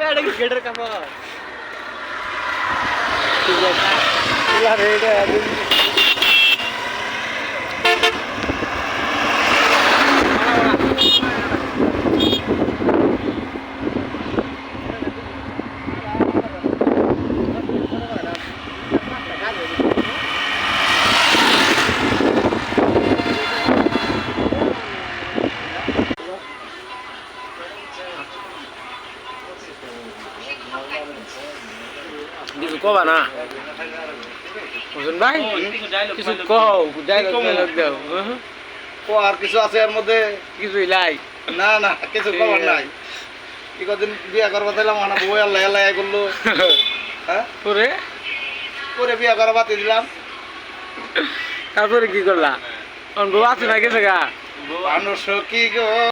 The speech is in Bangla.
এটা কি গেটের কাপড় ঠিক আছে এলা রেডে কিছু কবা না বুঝুন ভাই কিছু কও ডায়লগ দাও ও আর কিছু আছে এর মধ্যে কিছুই লাই না না কিছু খবর নাই কি কদিন বিয়া করবা দিলাম না বই আল্লাহ আল্লাহ করলো হ্যাঁ পরে করে বিয়া করা বাতি দিলাম তারপরে কি করলা বউ আছে না গেছে গা মানুষ কি গো